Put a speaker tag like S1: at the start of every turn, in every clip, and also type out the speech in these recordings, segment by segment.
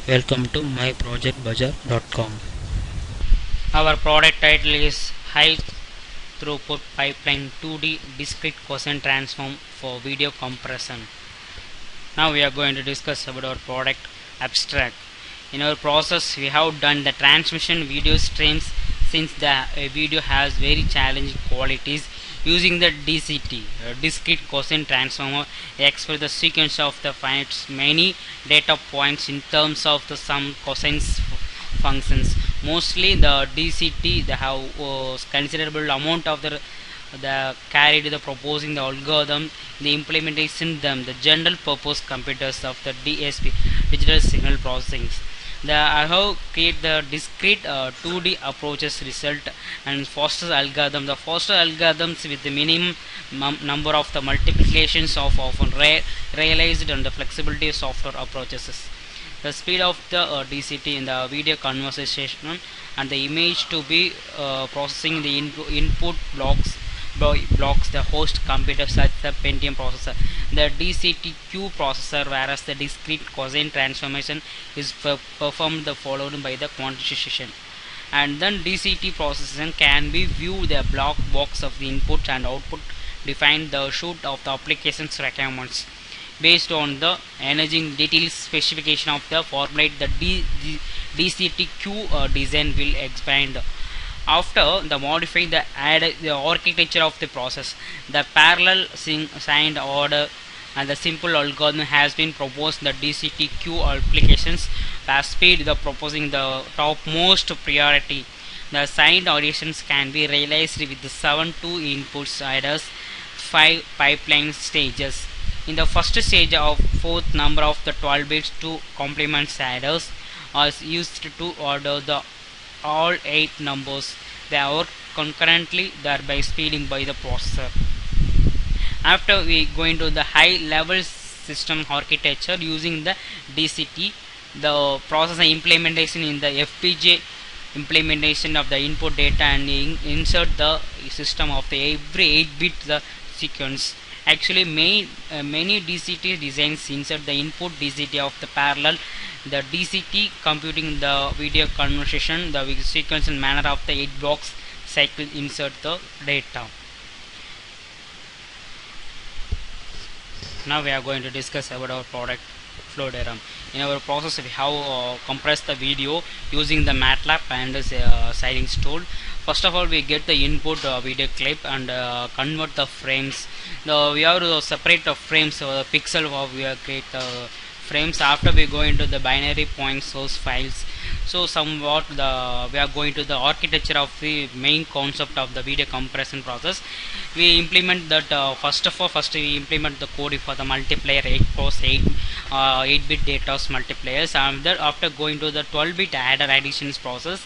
S1: Welcome to myprojectbazaar.com.
S2: Our product title is High Throughput Pipeline 2D Discrete Cosine Transform for Video Compression. Now we are going to discuss about our product abstract. In our process we have done the transmission video streams since the video has very challenging qualities using the DCT discrete cosine transformer X for the sequence of the finite many data points in terms of the some cosine functions. Mostly the DCT they have considerable amount of the carried the proposing the algorithm the implementation them the general purpose computers of the DSP digital signal processing. I have created the discrete 2D approaches result and Foster's algorithm. The Foster algorithms with the minimum number of the multiplications of often realized and the flexibility of software approaches. The speed of the DCT in the video conversation and the image to be processing the input blocks the host computer such the Pentium processor, the DCTQ processor, whereas the discrete cosine transformation is performed the followed by the quantization. And then DCT processing can be viewed the block box of the input and output define the shoot of the application's requirements based on the energy detailed specification of the formulate the DCTQ design will expand. After the modifying the architecture of the process, the parallel signed order and the simple algorithm has been proposed. The DCTQ applications where speed the proposing the topmost priority. The signed additions can be realized with the 7 2 inputs adders, 5 pipeline stages. In the first stage of fourth number of the 12 bits to complement adders are used to order the all 8 numbers. They work concurrently, thereby speeding by the processor. After we go into the high level system architecture using the DCT, the processor implementation in the FPGA implementation of the input data and insert the system of the every 8-bit the sequence. Actually many DCT designs insert the input DCT of the parallel the DCT computing the video conversion the sequence and manner of the 8 blocks cycle insert the data. Now we are going to discuss about our product flow diagram. In our process we have compressed the video using the MATLAB and settings tool. First of all we get the input video clip and convert the frames. We have to separate the frames so the pixel of we create the frames. After we go into the binary point source files, so somewhat we are going to the architecture of the main concept of the video compression process. We implement that first we implement the code for the multiplier 8 cross 8 8-bit data multipliers, and after going to the 12-bit adder additions process.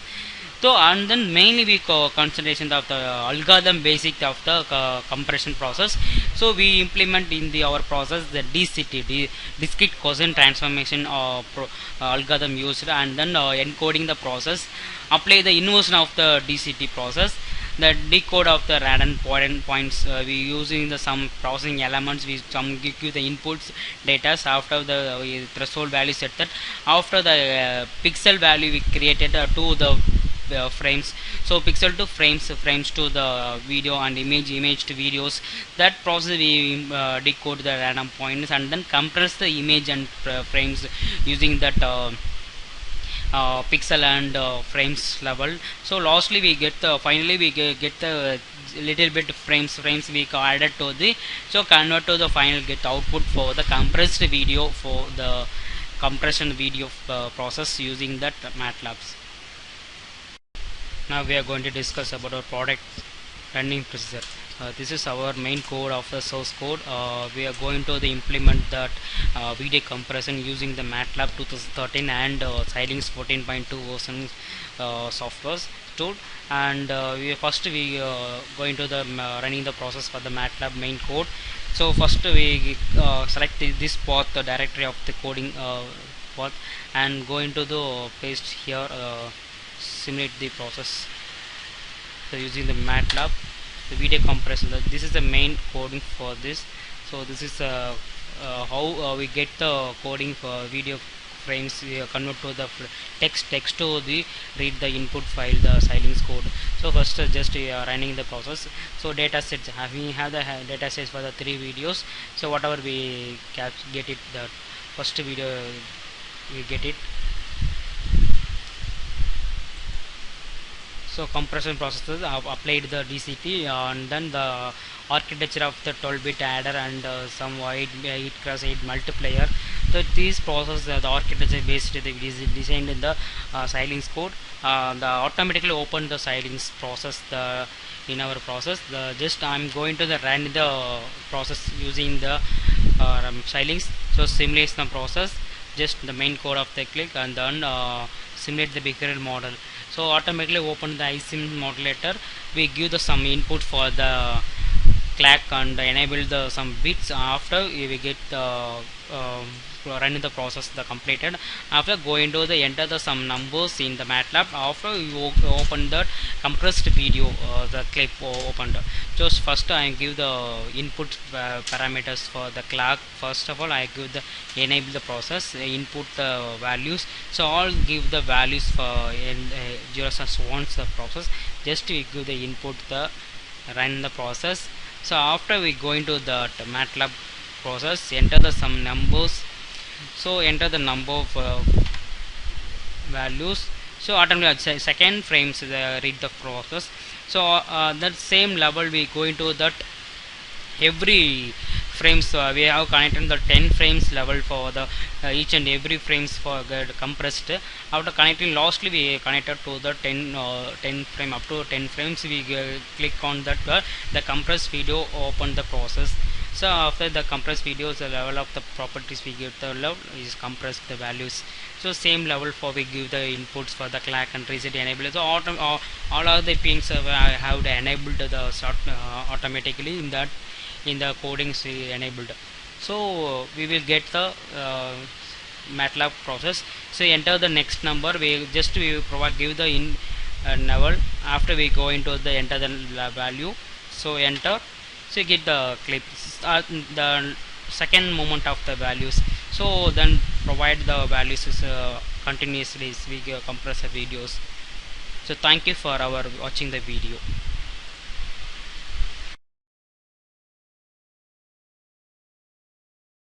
S2: So and then mainly we concentration of the algorithm basic of the compression process. So we implement in our process the DCT discrete cosine transformation algorithm used, and then encoding the process, apply the inversion of the DCT process, the decode of the random points. We using the some processing elements we some give you the inputs data. After the threshold value set that after the pixel value we created to the frames, so pixel to frames to the video and image to videos. That process we decode the random points and then compress the image and frames using that pixel and frames level. So lastly we get the finally we get the little bit frames we added to the, so convert to the final get output for the compressed video for the compression video process using that MATLABs. Now we are going to discuss about our product running procedure. This is our main code of the source code. We are going to implement that video compression using the MATLAB 2013 and Xilinx 14.2 version softwares tool. And we going to the running the process for the MATLAB main code. So first we select this path, the directory of the coding path, and go into the paste here. Simulate the process. So using the MATLAB, the video compression. This is the main coding for this. So this is how we get the coding for video frames we convert to the text to the read the input file, the Xilinx code. So first just running the process. So data sets, we have the data sets for the 3 videos. So whatever we get it, the first video we get it. So compression processors have applied the DCT, and then the architecture of the 12-bit adder and some wide 8x8 multiplier. So these processes, the architecture based is designed in the Xilinx code. The automatically open the Xilinx process in our process. Just I'm going to run the process using the Xilinx. So simulate the process, just the main code of the click, and then simulate the behavioral model. So automatically open the iSIM modulator. We give the some input for the clock and enable the some bits. After we get running the process the completed. After going to the enter the some numbers in the MATLAB. After you open the compressed video, the clip opened. Just first I give the input parameters for the clock. First of all I give the enable the process, input the values. So all give the values for 0s and 1s the process. Just we give the input, the run the process. So after we go into the MATLAB process, enter the some numbers. So enter the number of values. So automatically second frames read the process. So that same level we go into that every frames. We have connected the 10 frames level for the each and every frames for get compressed. After connecting lastly we connected to the 10 frame, up to 10 frames we click on that the compressed video, open the process. So after the compressed videos, the level of the properties we give the level is compressed the values. So same level for we give the inputs for the clock and reset enable. So all of the pings have enabled the start automatically in that in the codings enabled. So we will get the MATLAB process. So enter the next number. We provide give the in level. After we go into the enter the value. So enter. So you get the clip, the second moment of the values. So then provide the values continuously. We compress the videos. So thank you for watching the video.